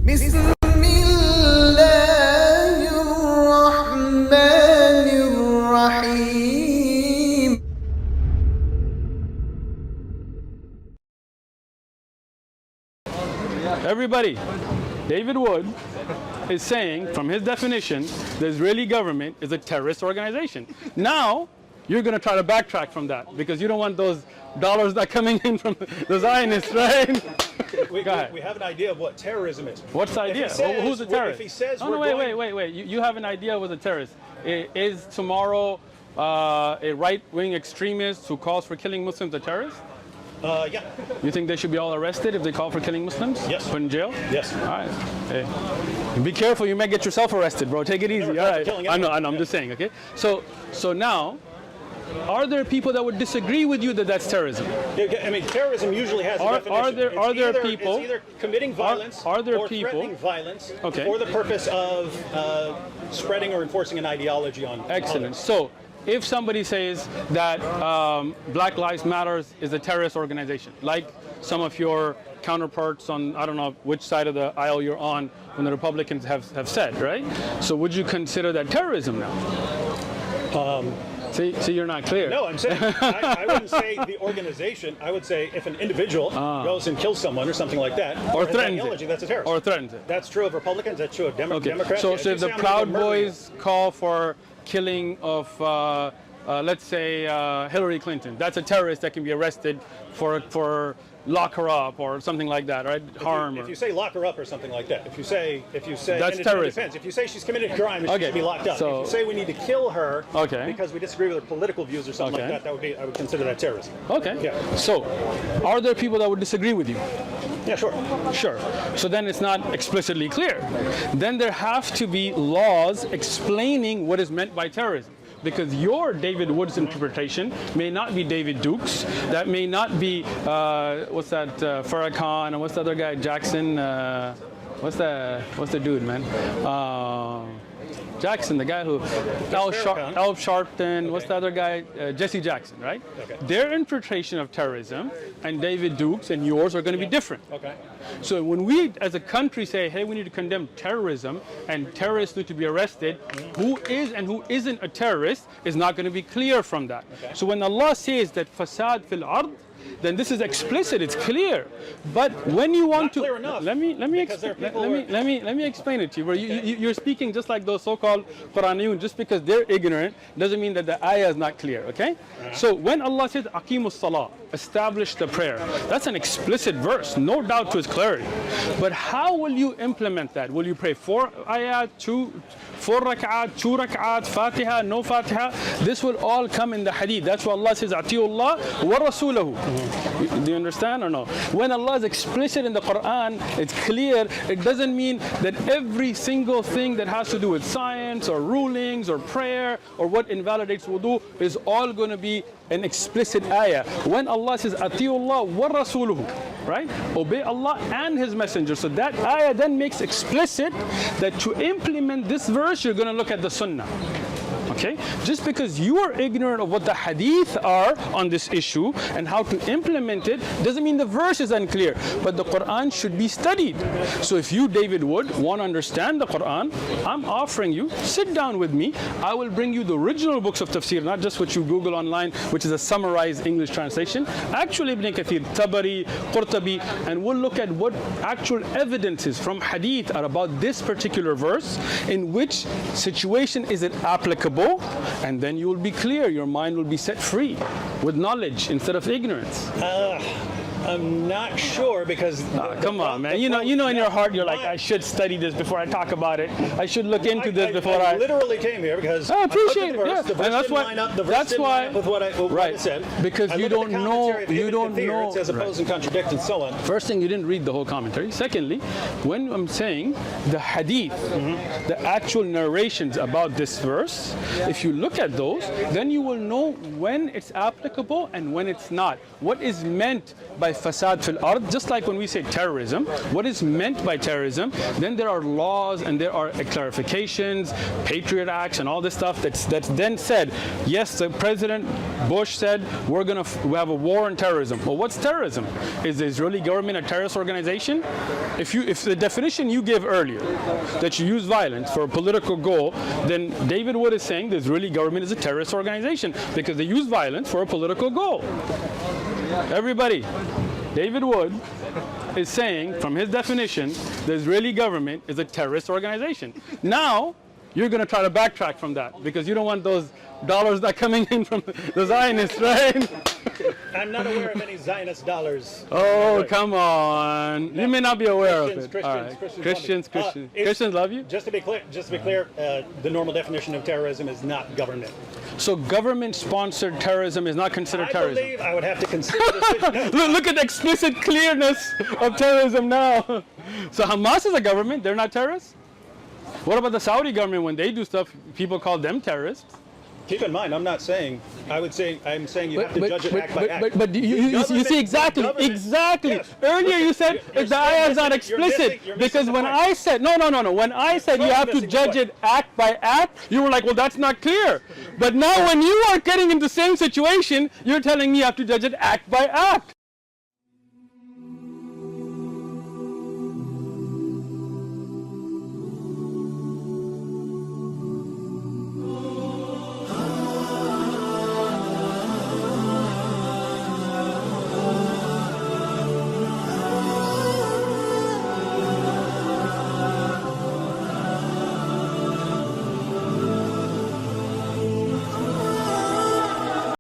بسم الله الرحمن الرحيم. Everybody, David Wood is saying, from his definition, the Israeli government is a terrorist organization. Now, you're going to try to backtrack from that because you don't want those dollars that are coming in from the Zionists, right? We have an idea of what terrorism is. What's the idea? Who's a terrorist? If he says wait. You have an idea what's a terrorist. Is tomorrow a right-wing extremist who calls for killing Muslims a terrorist? Yeah. You think they should be all arrested if they call for killing Muslims? Yes. Put in jail? Yes. All right. Hey. Be careful, you might get yourself arrested, bro. Take it easy. All right. I know. I'm just saying, okay? So now, are there people that would disagree with you that that's terrorism? I mean, terrorism usually has a definition. Are there people? It's either committing violence or threatening violence for the purpose of spreading or enforcing an ideology on Excellent. others. So, if somebody says that Black Lives Matter is a terrorist organization, like some of your counterparts on, I don't know which side of the aisle you're on, when the Republicans have said, right? So would you consider that terrorism now? See, you're not clear. No, I'm saying I wouldn't say the organization. I would say if an individual goes and kills someone or something like that, or threatens ideology, that's a terrorist. Or threatens it. That's true of Republicans. That's true of Democrats. So if the Proud Boys call for killing of, let's say, Hillary Clinton, that's a terrorist that can be arrested for lock her up or something like that, right? If you say lock her up or something like that, if you say that's terrorism. If you say she's committed a crime and she should be locked up, if you say we need to kill her because we disagree with her political views or something like that, I would consider that terrorism. Okay. Yeah. So, are there people that would disagree with you? Yeah, sure. Sure. So then it's not explicitly clear. Then there have to be laws explaining what is meant by terrorism. Because your David Wood's interpretation may not be David Duke's. That may not be, what's that, Farrakhan, and what's the other guy, Jackson, what's the dude, man? Jackson, the guy who, Al Sharpton, what's the other guy? Jesse Jackson, right? Okay. Their interpretation of terrorism and David Duke's and yours are going to be different. Okay. So when we as a country say, hey, we need to condemn terrorism and terrorists need to be arrested, who is and who isn't a terrorist is not going to be clear from that. Okay. So when Allah says that fasad fil ard, then this is explicit, it's clear. But when you want to, clear enough, let me explain it to you. Bro. You're speaking just like those so-called Quraniyun. Just because they're ignorant doesn't mean that the ayah is not clear. Okay? So when Allah says Aqimus Salah, establish the prayer, that's an explicit verse, no doubt to its clarity. But how will you implement that? Will you pray 4 ayat, 4 rak'at, 2 rak'at, Fatiha, no Fatiha? This will all come in the hadith. That's why Allah says Atiullah wa Rasulahu. Do you understand or no? When Allah is explicit in the Quran, it's clear. It doesn't mean that every single thing that has to do with science or rulings or prayer or what invalidates wudu is all going to be an explicit ayah. When Allah says Atiullah wa Rasuluhu, right? Obey Allah and His Messenger. So that ayah then makes explicit that to implement this verse, you're going to look at the Sunnah. Okay? Just because you are ignorant of what the hadith are on this issue and how to implement it doesn't mean the verse is unclear. But the Quran should be studied. So if you, David Wood, want to understand the Quran, I'm offering you, sit down with me. I will bring you the original books of tafsir, not just what you Google online, which is a summarized English translation. Actually, Ibn Kathir, Tabari, Qurtubi, and we'll look at what actual evidences from hadith are about this particular verse, in which situation is it applicable, and then you will be clear, your mind will be set free with knowledge instead of ignorance. I'm not sure because come on, man. You know in your heart you're like, I should study this before I talk about it. I should look into this before I literally came here because I appreciate it. Yeah. The verse didn't line up with what I said. Because you don't know. It says oppose and contradict and so on. First thing, you didn't read the whole commentary. Secondly, when I'm saying the hadith, the actual narrations about this verse, if you look at those, then you will know when it's applicable and when it's not. What is meant by fasad fil ard, just like when we say terrorism, what is meant by terrorism, then there are laws and there are clarifications, Patriot Acts and all this stuff that's then said, yes, the President Bush said we have a war on terrorism. Well, what's terrorism? Is the Israeli government a terrorist organization? If the definition you gave earlier, that you use violence for a political goal, then David Wood is saying the Israeli government is a terrorist organization because they use violence for a political goal. Everybody, David Wood is saying, from his definition, the Israeli government is a terrorist organization. Now, you're going to try to backtrack from that because you don't want those dollars that are coming in from the Zionists, right? I'm not aware of any Zionist dollars. Oh, come on. You may not be aware of it. Christians love you? Just to be clear, the normal definition of terrorism is not government. So government-sponsored terrorism is not considered terrorism? I believe I would have to consider this. Look at the explicit clearness of terrorism now. So Hamas is a government. They're not terrorists? What about the Saudi government? When they do stuff, people call them terrorists. Keep in mind, I'm saying you have to judge it act by act. But you see exactly. Yes. Earlier you said if the ayah is not explicit, because when I said, no. When I said you have to judge it act by act, you were like, well, that's not clear. But now when you are getting in the same situation, you're telling me you have to judge it act by act.